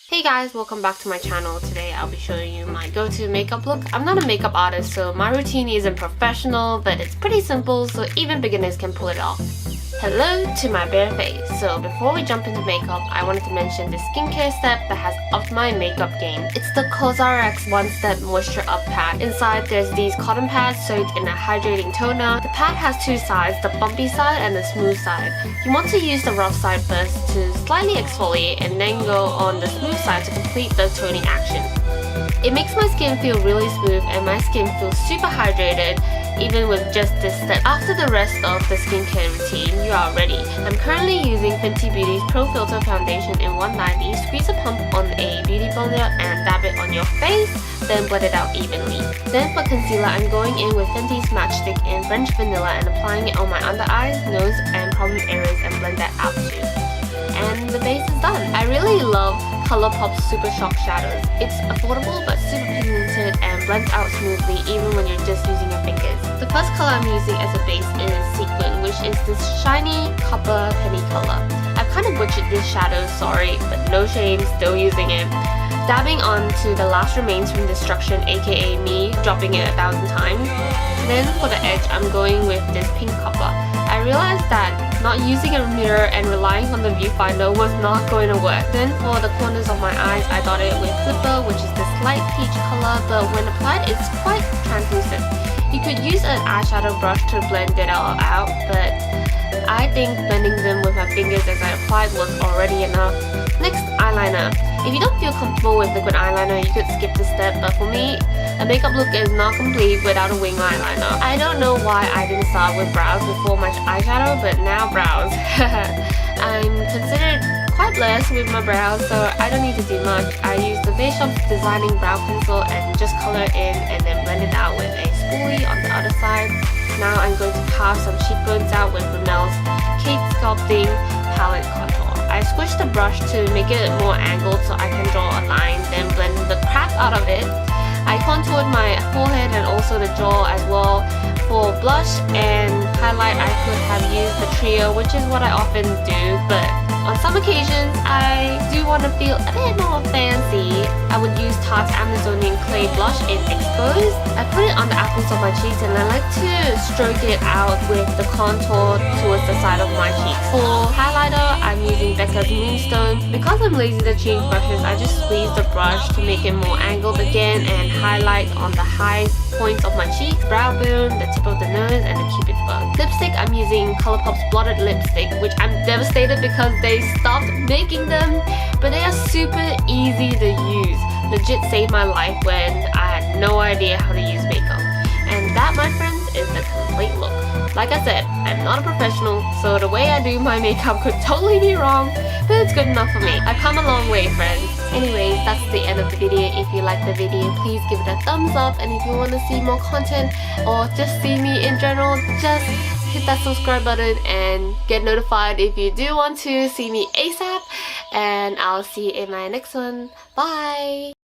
Hey guys, welcome back to my channel. Today I'll be showing you my go-to makeup look. I'm not a makeup artist, so my routine isn't professional, but it's pretty simple, so even beginners can pull it off. Hello to my bare face. So before we jump into makeup, I wanted to mention the skincare step that has upped my makeup game. It's the COSRX One Step Moisture Up Pad. Inside there's these cotton pads soaked in a hydrating toner. The pad has two sides, the bumpy side and the smooth side. You want to use the rough side first to slightly exfoliate and then go on the smooth side to complete the toning action. It makes my skin feel really smooth and my skin feels super hydrated even with just this step. After the rest of the skincare routine, you are ready. I'm currently using Fenty Beauty's Pro Filter Foundation in 190. Squeeze a pump on a beauty blender and dab it on your face, then blend it out evenly. Then for concealer, I'm going in with Fenty's Matchstick in French Vanilla and applying it on my under eyes, nose and problem areas and blend that out too. And the base is done. I really love colourpop Super Shock shadows. It's affordable but super pigmented and blends out smoothly even when you're just using your fingers. The first colour I'm using as a base is Sequin, which is this shiny copper penny colour. I've kind of butchered this shadow, sorry, but no shame, still using it. Dabbing onto the last remains from destruction, aka me dropping it 1,000 times. Then for the edge, I'm going with this pink copper. I realized that not using a mirror and relying on the viewfinder was not going to work. Then for the corners of my eyes, I dot it with Flipper, which is this light peach color, but when applied, it's quite translucent. You could use an eyeshadow brush to blend it all out, but I think blending them with my fingers as I applied was already enough. Next, eyeliner. If you don't feel comfortable with liquid eyeliner, you could skip this step, but for me, a makeup look is not complete without a wing eyeliner. I don't know why I didn't start with brows before my eyeshadow, but now brows. I'm considered quite blessed with my brows, so I don't need to do much. I use the Face Shop's Designing Brow Pencil and just color it in and then blend it out with a spoolie on the other side. Now I'm going to carve some cheekbones out with Rimmel's Cake Sculpting Palette Contour. I squished the brush to make it more angled so I can draw a line, then blend the crap out of it. I contoured my forehead and also the jaw as well. For blush and highlight, I could have used the trio, which is what I often do, but on some occasions, I do want to feel a bit more fancy. I would use Tarte's Amazonian Clay Blush in Exposed. I put it on the apples of my cheeks and I like to stroke it out with the contour towards the side of my cheeks. For highlighter, I'm using Becca's Moonstone. Because I'm lazy to change brushes, I just squeeze the brush to make it more angled again and highlight on the highest points of my cheeks, brow bone, the tip of the nose, and the cupid bow. Lipstick, I'm using Colourpop's Blotted lipstick, which I'm devastated because they stopped making them, but they are super easy to use. Legit saved my life when I had no idea how to use makeup. And that, my friends, is the complete look. Like I said, I'm not a professional, so the way I do my makeup could totally be wrong, but it's good enough for me. I've come a long way, friends. Anyways, that's the end of the video. If you like the video, please give it a thumbs up, and if you want to see more content or just see me in general, just hit that subscribe button and get notified if you do want to see me ASAP, and I'll see you in my next one. Bye!